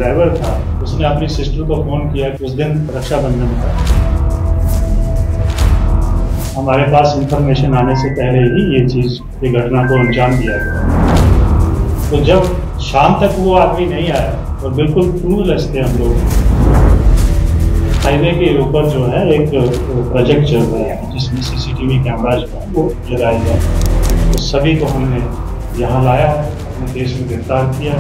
Driver था उसने अपनी सिस्टर को फोन किया कि उस दिन रक्षाबंधन था। हमारे पास इंफॉर्मेशन आने से पहले ही ये घटना को अंजाम दिया गया। तो जब शाम तक वो आदमी नहीं आया और बिल्कुल क्लूलेस थे हम लोग, हाईवे के ऊपर जो है एक प्रोजेक्ट चल रहा है जिसमें सीसीटीवी कैमरा जो है वो लगाया गया। तो सभी को हमने यहाँ लाया, अपने केस में गिरफ्तार किया।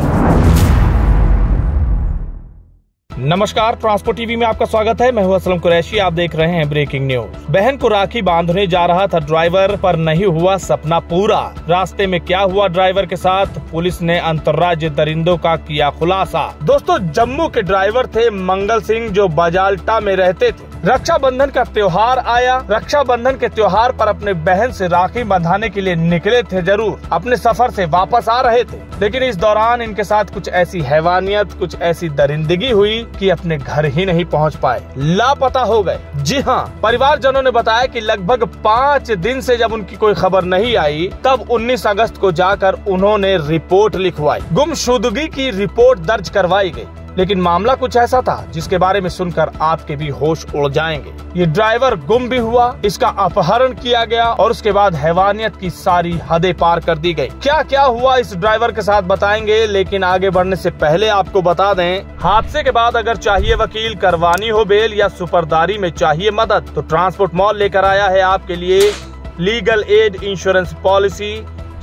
नमस्कार, ट्रांसपोर्ट टीवी में आपका स्वागत है। मैं हूं असलम कुरैशी, आप देख रहे हैं ब्रेकिंग न्यूज। बहन को राखी बांधने जा रहा था ड्राइवर, पर नहीं हुआ सपना पूरा। रास्ते में क्या हुआ ड्राइवर के साथ, पुलिस ने अंतर्राज्य दरिंदों का किया खुलासा। दोस्तों, जम्मू के ड्राइवर थे मंगल सिंह जो बाजाल्टा में रहते थे। रक्षाबंधन का त्योहार आया। रक्षाबंधन के त्योहार पर अपने बहन से राखी बंधाने के लिए निकले थे जरूर, अपने सफर से वापस आ रहे थे, लेकिन इस दौरान इनके साथ कुछ ऐसी हैवानियत, कुछ ऐसी दरिंदगी हुई कि अपने घर ही नहीं पहुंच पाए, लापता हो गए। जी हाँ, परिवारजनों ने बताया कि लगभग 5 दिन से जब उनकी कोई खबर नहीं आई, तब 19 अगस्त को जाकर उन्होंने रिपोर्ट लिखवाई। गुमशुदगी की रिपोर्ट दर्ज करवाई गई, लेकिन मामला कुछ ऐसा था जिसके बारे में सुनकर आपके भी होश उड़ जाएंगे। ये ड्राइवर गुम भी हुआ, इसका अपहरण किया गया और उसके बाद हैवानियत की सारी हदें पार कर दी गई। क्या क्या हुआ इस ड्राइवर के साथ बताएंगे, लेकिन आगे बढ़ने से पहले आपको बता दें, हादसे के बाद अगर चाहिए वकील, करवानी हो बेल या सुपरदारी में चाहिए मदद, तो ट्रांसपोर्ट मॉल लेकर आया है आपके लिए लीगल एड इंश्योरेंस पॉलिसी।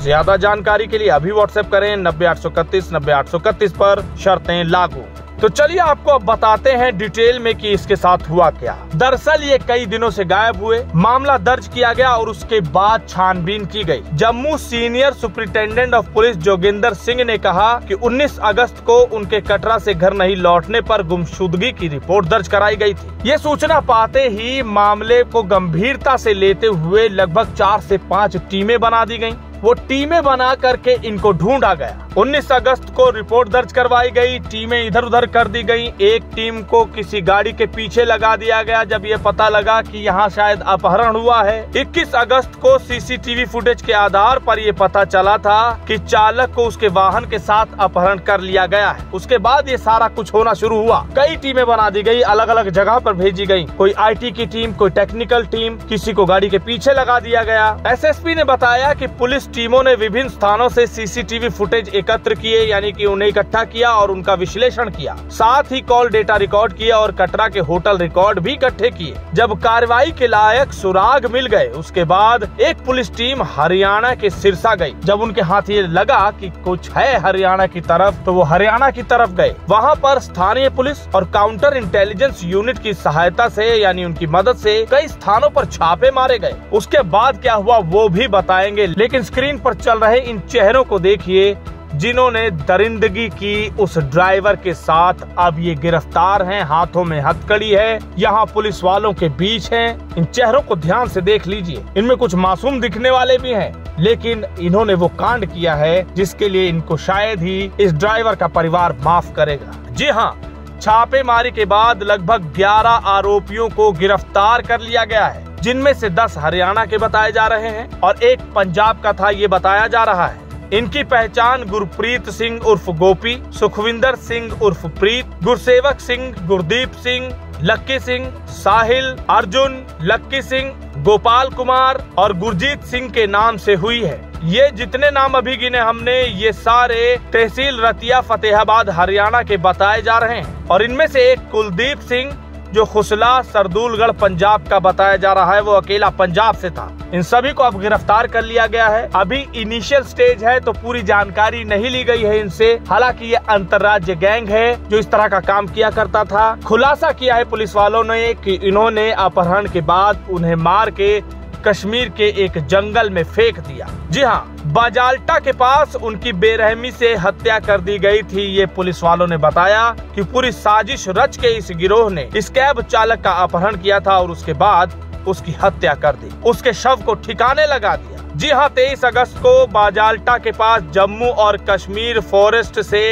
ज्यादा जानकारी के लिए अभी व्हाट्सएप करें 90 831 90 831 पर, शर्तें लागू। तो चलिए आपको अब बताते हैं डिटेल में कि इसके साथ हुआ क्या। दरअसल ये कई दिनों से गायब हुए, मामला दर्ज किया गया और उसके बाद छानबीन की गई। Jammu senior superintendent of police Joginder Singh ने कहा कि 19 अगस्त को उनके कटरा से घर नहीं लौटने पर गुमशुदगी की रिपोर्ट दर्ज कराई गई थी। ये सूचना पाते ही मामले को गंभीरता से लेते हुए लगभग 4 से 5 टीमें बना दी गयी। वो टीमें बना करके इनको ढूंढा गया। 19 अगस्त को रिपोर्ट दर्ज करवाई गई, टीमें इधर उधर कर दी गई। एक टीम को किसी गाड़ी के पीछे लगा दिया गया जब ये पता लगा कि यहाँ शायद अपहरण हुआ है। 21 अगस्त को सीसीटीवी फुटेज के आधार पर ये पता चला था कि चालक को उसके वाहन के साथ अपहरण कर लिया गया है। उसके बाद ये सारा कुछ होना शुरू हुआ। कई टीमें बना दी गई, अलग अलग जगह पर भेजी गई। कोई IT की टीम, कोई टेक्निकल टीम, किसी को गाड़ी के पीछे लगा दिया गया। SSP ने बताया कि पुलिस टीमों ने विभिन्न स्थानों से सीसीटीवी फुटेज एकत्र किए, यानी कि उन्हें इकट्ठा किया और उनका विश्लेषण किया। साथ ही कॉल डेटा रिकॉर्ड किया और कटरा के होटल रिकॉर्ड भी इकट्ठे किए। जब कार्रवाई के लायक सुराग मिल गए, उसके बाद एक पुलिस टीम हरियाणा के सिरसा गई। जब उनके हाथ ये लगा कि कुछ है हरियाणा की तरफ, तो वो हरियाणा की तरफ गए। वहाँ पर स्थानीय पुलिस और काउंटर इंटेलिजेंस यूनिट की सहायता से, यानी उनकी मदद से कई स्थानों पर छापे मारे गए। उसके बाद क्या हुआ वो भी बताएंगे, लेकिन स्क्रीन पर चल रहे इन चेहरों को देखिए जिन्होंने दरिंदगी की उस ड्राइवर के साथ। अब ये गिरफ्तार हैं, हाथों में हथकड़ी है, यहाँ पुलिस वालों के बीच हैं। इन चेहरों को ध्यान से देख लीजिए, इनमें कुछ मासूम दिखने वाले भी हैं, लेकिन इन्होंने वो कांड किया है जिसके लिए इनको शायद ही इस ड्राइवर का परिवार माफ करेगा। जी हाँ, छापेमारी के बाद लगभग 11 आरोपियों को गिरफ्तार कर लिया गया है, जिनमें से 10 हरियाणा के बताए जा रहे हैं और एक पंजाब का था, ये बताया जा रहा है। इनकी पहचान गुरप्रीत सिंह उर्फ गोपी, सुखविंदर सिंह उर्फ प्रीत, गुरसेवक सिंह, गुरदीप सिंह, लक्की सिंह, साहिल, अर्जुन, लक्की सिंह, गोपाल कुमार और गुरजीत सिंह के नाम से हुई है। ये जितने नाम अभी गिने हमने, ये सारे तहसील रतिया फतेहाबाद हरियाणा के बताए जा रहे हैं और इनमें से एक कुलदीप सिंह जो खुसला सरदूलगढ़ पंजाब का बताया जा रहा है, वो अकेला पंजाब से था। इन सभी को अब गिरफ्तार कर लिया गया है। अभी इनिशियल स्टेज है तो पूरी जानकारी नहीं ली गई है इनसे। हालांकि ये अंतर्राज्य गैंग है जो इस तरह का काम किया करता था। खुलासा किया है पुलिस वालों ने कि इन्होंने अपहरण के बाद उन्हें मार के कश्मीर के एक जंगल में फेंक दिया। जी हाँ, बाजाल्टा के पास उनकी बेरहमी से हत्या कर दी गई थी। ये पुलिस वालों ने बताया कि पूरी साजिश रच के इस गिरोह ने इस कैब चालक का अपहरण किया था और उसके बाद उसकी हत्या कर दी, उसके शव को ठिकाने लगा दिया। जी हाँ, 23 अगस्त को बाजाल्टा के पास जम्मू और कश्मीर फॉरेस्ट से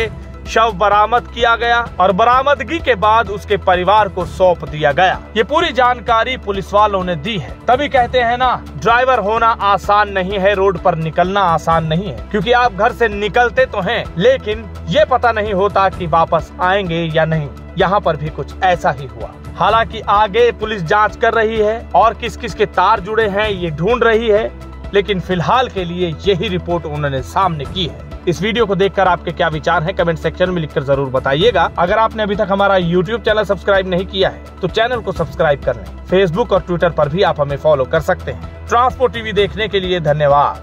शव बरामद किया गया और बरामदगी के बाद उसके परिवार को सौंप दिया गया। ये पूरी जानकारी पुलिस वालों ने दी है। तभी कहते हैं ना, ड्राइवर होना आसान नहीं है, रोड पर निकलना आसान नहीं है, क्योंकि आप घर से निकलते तो हैं, लेकिन ये पता नहीं होता कि वापस आएंगे या नहीं। यहाँ पर भी कुछ ऐसा ही हुआ। हालांकि आगे पुलिस जांच कर रही है और किस किस के तार जुड़े हैं ये ढूंढ रही है, लेकिन फिलहाल के लिए यही रिपोर्ट उन्होंने सामने की है। इस वीडियो को देखकर आपके क्या विचार हैं कमेंट सेक्शन में लिखकर जरूर बताइएगा। अगर आपने अभी तक हमारा YouTube चैनल सब्सक्राइब नहीं किया है तो चैनल को सब्सक्राइब कर लें। फेसबुक और ट्विटर पर भी आप हमें फॉलो कर सकते हैं। ट्रांसपोर्ट टीवी देखने के लिए धन्यवाद।